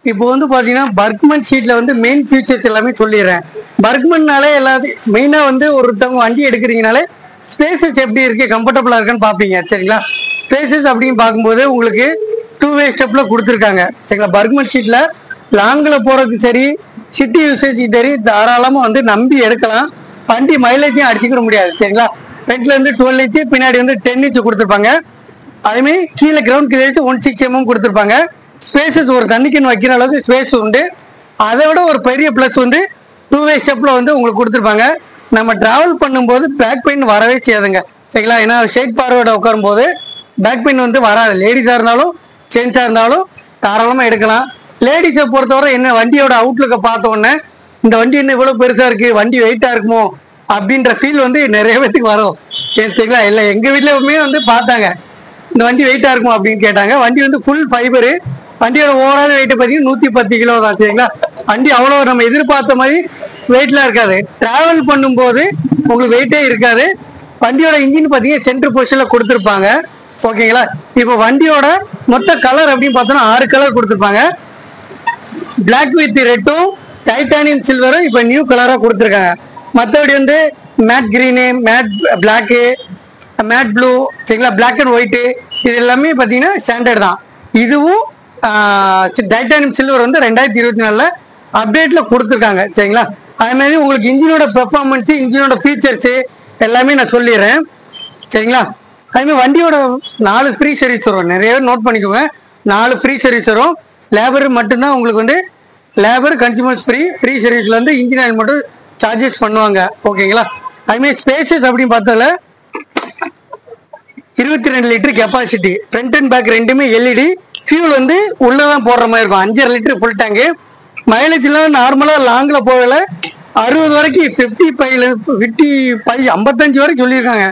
இப்போ வந்து பாத்தீங்கன்னா பர்க்மன் ஷீட்ல வந்து மெயின் ஃபீச்சர்ஸ் எல்லாமே சொல்லிடுறேன். பர்க்மன்னாலே எல்லாத்தையும் மெயினா வந்து ஒருத்தவங்க வண்டி எடுக்கிறீங்கனாலே ஸ்பேசஸ் எப்படி இருக்கு, கம்ஃபர்டபுளா இருக்குன்னு பாப்பீங்க சரிங்களா. ஸ்பேசஸ் அப்படின்னு பார்க்கும்போது உங்களுக்கு 2-வே ஸ்டெப்ல கொடுத்துருக்காங்க சரிங்களா. பர்க்மன் ஷீட்ல லாங்ல போறதுக்கு சரி, சிட்டி யூசேஜ் சரி, தாராளமா வந்து நம்பி எடுக்கலாம். வண்டி மைலேஜையும் அடிச்சுக்கிற முடியாது சரிங்களா. ஃப்ரண்ட்ல இருந்து 12 இன்ச்சு, பின்னாடி வந்து 10 இன்ச்சு கொடுத்துருப்பாங்க. அதேமாதிரி கீழே கிரவுண்ட் கிளியரன்ஸ் 16 mm கொடுத்துருப்பாங்க. ஸ்பேசஸ் ஒரு தண்ணிக்குன்னு வைக்கிற அளவுக்கு ஸ்பேஸ் உண்டு. அதை விட ஒரு பெரிய ப்ளஸ் வந்து 2-வே ஸ்டெப்ல வந்து உங்களுக்கு கொடுத்துருப்பாங்க. நம்ம டிராவல் பண்ணும்போது பேக் பெயின் வரவே செய்யாதுங்க சரிங்களா. ஏன்னா ஷேக் பார்வோட உட்காரும் போது பேக் பெயின் வந்து வராது. லேடிஸாக இருந்தாலும் ஜென்ஸாக இருந்தாலும் தாராளமாக எடுக்கலாம். லேடிஸை பொறுத்தவரை என்ன, வண்டியோட அவுட்லுக்கை பார்த்த உடனே இந்த வண்டி என்ன இவ்வளோ பெருசாக இருக்குது, வண்டி வெயிட்டாக இருக்குமோ அப்படின்ற ஃபீல் வந்து நிறைய பேத்துக்கு வரும் சரிங்களா. இல்லை எங்கள் வீட்டிலுமே வந்து பார்த்தாங்க, இந்த வண்டி வெயிட்டாக இருக்குமோ அப்படின்னு கேட்டாங்க. வண்டி வந்து ஃபுல் ஃபைபரு. வண்டியோட ஓவரால் வெயிட் பார்த்தீங்கன்னா 110 கிலோ தான் சரிங்களா. வண்டி அவ்வளோ நம்ம எதிர்பார்த்த மாதிரி வெயிட்லாம் இருக்காது. டிராவல் பண்ணும்போது உங்களுக்கு வெயிட்டே இருக்காது. வண்டியோட இன்ஜின் பார்த்தீங்கன்னா சென்ட்ரு பொசிஷனில் கொடுத்துருப்பாங்க ஓகேங்களா. இப்போ வண்டியோட மொத்த கலர் அப்படின்னு பார்த்தோன்னா 6 கலர் கொடுத்துருப்பாங்க. பிளாக் வித் ரெட்டும் டைட்டானியம் சில்வரும் இப்போ நியூ கலராக கொடுத்துருக்காங்க. மற்றபடி வந்து matte green, matte black, matte blue சரிங்களா, பிளாக் அண்ட் ஒயிட்டு இது எல்லாமே பார்த்தீங்கன்னா ஸ்டாண்டர்ட் தான். இதுவும் டைட்டானியம் சில்வர் வந்து 2024 அப்டேட்டில் கொடுத்துருக்காங்க சரிங்களா. அதேமாதிரி உங்களுக்கு இன்ஜினோட பெர்ஃபார்மன்ஸு, இன்ஜினோட ஃபீச்சர்ஸு எல்லாமே நான் சொல்லிடுறேன் சரிங்களா. அதுமாதிரி வண்டியோட 4 ஃப்ரீ சர்வீஸ் வரும். நிறைய பேர் நோட் பண்ணிக்கோங்க, 4 ஃப்ரீ சர்வீஸ் வரும். லேபர் மட்டும்தான் உங்களுக்கு வந்து லேபர் கன்சியூமர்ஸ் ஃப்ரீ சர்வீஸில் வந்து இன்ஜின் ஆயில் மட்டும் சார்ஜஸ் பண்ணுவாங்க ஓகேங்களா. அதுமாதிரி ஸ்பேசஸ் அப்படின்னு பார்த்தால 22 litre capacity, front and back ரெண்டுமே எல்இடி. ஃபியூல் வந்து உள்ளதான் போடுற மாதிரி இருக்கும். 5.5 லிட்டர் ஃபுல் டேங்கு. மைலேஜ்லாம் நார்மலாக லாங்கில் போகல 60 வரைக்கும் 55 வரைக்கும் சொல்லியிருக்காங்க.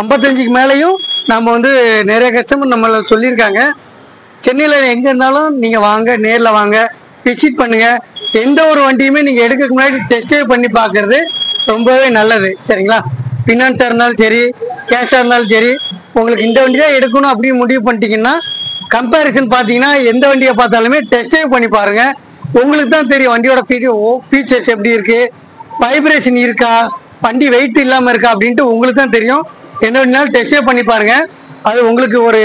55க்கு மேலேயும் நம்ம வந்து நிறைய கஸ்டமர் நம்மளை சொல்லியிருக்காங்க. சென்னையில் எங்கே இருந்தாலும் நீங்கள் வாங்க, நேரில் வாங்க, விசிட் பண்ணுங்கள். எந்த ஒரு வண்டியுமே நீங்கள் எடுக்கிறதுக்கு முன்னாடி டெஸ்ட் ட்ரைவ் பண்ணி பார்க்குறது ரொம்பவே நல்லது சரிங்களா. ஃபினான்ஸாக இருந்தாலும் சரி, கேஷாக இருந்தாலும் சரி, உங்களுக்கு இந்த வண்டி தான் எடுக்கணும் அப்படின்னு முடிவு பண்ணிட்டீங்கன்னா கம்பேரிசன் பார்த்தீங்கன்னா எந்த வண்டியை பார்த்தாலுமே டெஸ்ட் ட்ரைவ் பண்ணி பாருங்கள். உங்களுக்கு தான் தெரியும் வண்டியோட ஃபீச்சர்ஸ் எப்படி இருக்குது, வைப்ரேஷன் இருக்கா, வண்டி வெயிட் இல்லாமல் இருக்கா அப்படின்ட்டு உங்களுக்கு தான் தெரியும். எந்த வண்டினாலும் டெஸ்ட் ட்ரைவ் பண்ணி பாருங்கள். அது உங்களுக்கு ஒரு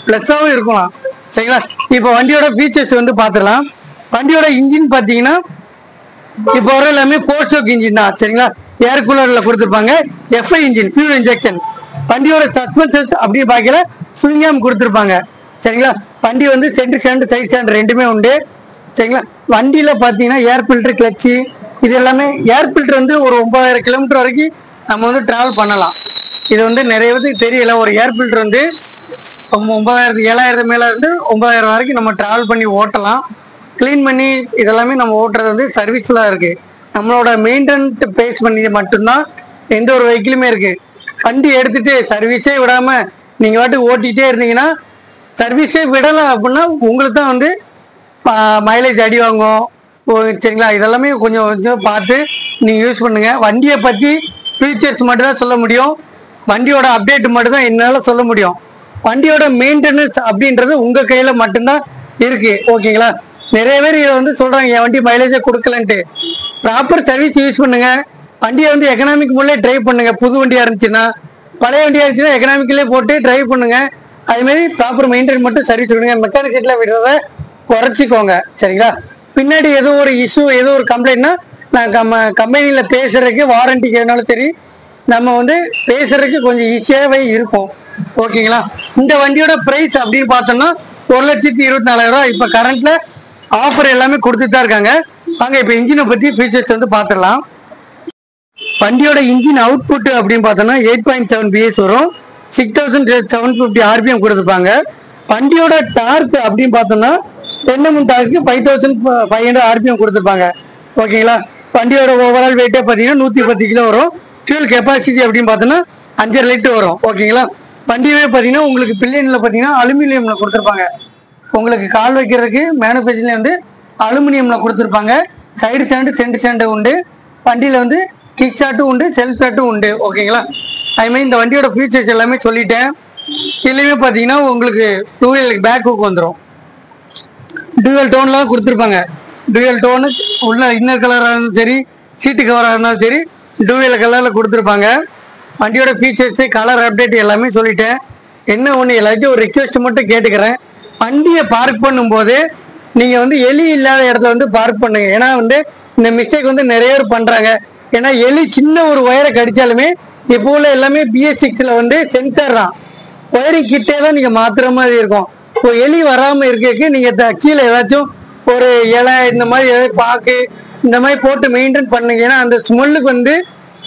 ப்ளஸ்ஸாகவும் இருக்கலாம் சரிங்களா. இப்போ வண்டியோட ஃபீச்சர்ஸ் வந்து பார்த்துடலாம். வண்டியோட இன்ஜின் பார்த்தீங்கன்னா இப்போ வர எல்லாமே 4 ஸ்ட்ரோக் இன்ஜின் தான் சரிங்களா. ஏர் கூலரில் கொடுத்துருப்பாங்க. FI engine, fuel injection. வண்டியோட சஸ்பென்ஷன்ஸ் அப்படியே பார்க்கல ஸ்விங்காம் கொடுத்துருப்பாங்க சரிங்களா. வண்டி வந்து சென்டர் ஸ்டாண்டு, சைட் ஸ்டாண்டு ரெண்டுமே உண்டு சரிங்களா. வண்டியில் பார்த்தீங்கன்னா ஏர் ஃபில்டர், கிளச்சு இது எல்லாமே. ஏர் ஃபில்டர் வந்து ஒரு 9000 கிலோமீட்டர் வரைக்கும் நம்ம வந்து ட்ராவல் பண்ணலாம். இது வந்து நிறைய பேருக்கு தெரியல. ஒரு ஏர் ஃபில்டர் வந்து 9000 7000 மேலே இருந்து 9000 வரைக்கும் நம்ம ட்ராவல் பண்ணி ஓட்டலாம். க்ளீன் பண்ணி இதெல்லாமே நம்ம ஓட்டுறது வந்து சர்வீஸ்லாம் இருக்குது. நம்மளோட மெயின்டெனன்ஸ் பேஸ் பண்ணி மட்டும்தான் எந்த ஒரு வெஹிக்கிளுமே இருக்குது. வண்டி எடுத்துகிட்டு சர்வீஸே விடாமல் நீங்கள் வாட்டுக்கு ஓட்டிகிட்டே இருந்தீங்கன்னா, சர்வீஸே விடலை அப்படின்னா உங்களுக்கு தான் வந்து மைலேஜ் அடி வாங்கும் சரிங்களா. இதெல்லாமே கொஞ்சம் கொஞ்சம் பார்த்து நீங்கள் யூஸ் பண்ணுங்கள். வண்டியை பற்றி ஃபீச்சர்ஸ் மட்டும் தான் சொல்ல முடியும். வண்டியோட அப்டேட் மட்டும் தான் என்னால் சொல்ல முடியும். வண்டியோட மெயின்டெனன்ஸ் அப்படின்றது உங்கள் கையில் மட்டும்தான் இருக்குது ஓகேங்களா. நிறைய பேர் இதை வந்து சொல்கிறாங்க என் வண்டி மைலேஜை கொடுக்கலன்ட்டு. ப்ராப்பர் சர்வீஸ் யூஸ் பண்ணுங்கள். வண்டியை வந்து எக்கனாமிக் முறையிலே ட்ரைவ் பண்ணுங்கள். புது வண்டியாக இருந்துச்சுன்னா, பழைய வண்டியாக இருந்துச்சுன்னா எக்கனாமிக்கிலே போட்டு ட்ரைவ் பண்ணுங்கள். அதுமாரி ப்ராப்பர் மெயின்டைன் மட்டும் சர்வீஸ் கொடுங்க. மெக்கானிக் சீட்டில் விடுறத குறைச்சிக்கோங்க சரிங்களா. பின்னாடி ஏதோ ஒரு இஷ்யூ, ஏதோ ஒரு கம்ப்ளைண்ட்னா நான் கம்பெனியில் பேசுகிறதுக்கு, வாரண்டிக்கு எதுனாலும் சரி நம்ம வந்து பேசுகிறதுக்கு கொஞ்சம் ஈஸியாகவே இருக்கும் ஓகேங்களா. இந்த வண்டியோட ப்ரைஸ் அப்படின்னு பார்த்தோம்னா 1,24,000 இப்போ கரண்ட்டில் ஆஃபர் எல்லாமே கொடுத்துட்டு தான் இருக்காங்க. வாங்க இப்போ இன்ஜினை பற்றி ஃபீச்சர்ஸ் வந்து பார்த்துடலாம். வண்டியோட இன்ஜின் அவுட்புட் அப்படின்னு பார்த்தோம்னா 8.7 பிஎஸ் வரும். 6750 ஆர்பிஎம் கொடுத்துருப்பாங்க. வண்டியோட டார்க் அப்படின்னு பார்த்தோம்னா 10 mm டார்க்கு 5500 ஆர்பிஎம் கொடுத்துருப்பாங்க ஓகேங்களா. வண்டியோட ஓவரால் வெயிட்டே பார்த்தீங்கன்னா 110 கிலோ வரும். ஃபியூல் கெப்பாசிட்டி அப்படின்னு பார்த்தோன்னா 5.5 லிட்டர் வரும் ஓகேங்களா. வண்டியவே பார்த்தீங்கன்னா உங்களுக்கு பில்லியனில் பார்த்தீங்கன்னா அலுமினியமில் கொடுத்துருப்பாங்க. உங்களுக்கு கால் வைக்கிறதுக்கு மேனுஃபேக்சரிங் வந்து அலுமினியமில் கொடுத்துருப்பாங்க. சைடு ஸ்டாண்டு, சென்டர் ஸ்டாண்டு உண்டு. வண்டியில் வந்து கிக் ஸ்டார்ட்டும் உண்டு, செல்ஃப் ஸ்டார்ட்டும் உண்டு ஓகேங்களா. அதுமாதிரி இந்த வண்டியோட ஃபீச்சர்ஸ் எல்லாமே சொல்லிட்டேன். இதுலேயுமே பார்த்தீங்கன்னா உங்களுக்கு 2 வீலருக்கு பேக் ஹுக் வந்துடும். டூயல் டோன்லாம் கொடுத்துருப்பாங்க. டூயல் டோனு உள்ள இன்னர் கலராக இருந்தாலும் சரி, சீட்டு கவராக இருந்தாலும் சரி, டூயல் கலரில் கொடுத்துருப்பாங்க. வண்டியோட ஃபீச்சர்ஸு, கலர் அப்டேட் எல்லாமே சொல்லிட்டேன். என்ன ஒன்று எல்லாத்தையும் ஒரு ரிக்வெஸ்ட் மட்டும் கேட்டுக்கிறேன். வண்டியை பார்க் பண்ணும்போது நீங்கள் வந்து எலி இல்லாத இடத்துல வந்து பார்க் பண்ணுங்க. ஏன்னா வந்து இந்த மிஸ்டேக் வந்து நிறைய பேர் பண்ணுறாங்க. ஏன்னா எலி சின்ன ஒரு ஒயரை கடிச்சாலுமே இப்போ உள்ள எல்லாமே BS6 வந்து சென்சார் தான். ஒயரிங் கிட்டே தான் நீங்கள் மாற்றுற மாதிரி இருக்கும். இப்போ எலி வராமல் இருக்க நீங்கள் கீழே ஏதாச்சும் ஒரு இலை இந்த மாதிரி ஏதாவது பாக்கு இந்த மாதிரி போட்டு மெயின்டைன் பண்ணுங்க. ஏன்னா அந்த ஸ்மெல்லுக்கு வந்து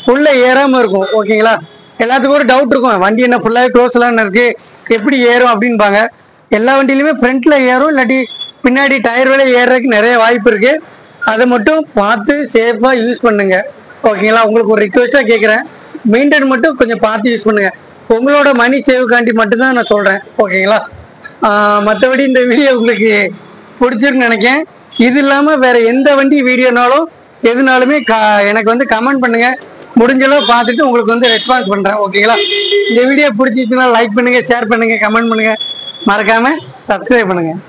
ஃபுல்லாக ஏறாமல் இருக்கும். ஓகேங்களா? எல்லாத்துக்கும் ஒரு டவுட் இருக்கும், வண்டி என்ன ஃபுல்லாகவே க்ளோஸ்லாம் இருக்குது, எப்படி ஏறும் அப்படின்பாங்க. எல்லா வண்டியிலுமே ஃப்ரண்ட்டில் ஏறும், இல்லாட்டி பின்னாடி டயர் வேலை ஏறுறதுக்கு நிறைய வாய்ப்பு இருக்குது. அதை மட்டும் பார்த்து சேஃபாக யூஸ் பண்ணுங்க. ஓகேங்களா? உங்களுக்கு ஒரு ரிக்வெஸ்ட்டாக கேட்குறேன், மெயின்டைன் மட்டும் கொஞ்சம் பார்த்து யூஸ் பண்ணுங்க. உங்களோட மணி சேவுக்காண்டி மட்டும்தான் நான் சொல்கிறேன். ஓகேங்களா? மற்றபடி இந்த வீடியோ உங்களுக்கு பிடிச்சிருக்குன்னு நினைக்கிறேன். இது இல்லாமல் வேறு எந்த வண்டி வீடியோனாலும் எதுனாலுமே எனக்கு வந்து கமெண்ட் பண்ணுங்கள். முடிஞ்சளவு பார்த்துட்டு உங்களுக்கு வந்து ரெஸ்பான்ஸ் பண்ணுறேன். ஓகேங்களா? இந்த வீடியோ பிடிச்சிச்சுன்னா லைக் பண்ணுங்கள், ஷேர் பண்ணுங்கள், கமெண்ட் பண்ணுங்கள், மறக்காமல் சப்ஸ்கிரைப் பண்ணுங்கள்.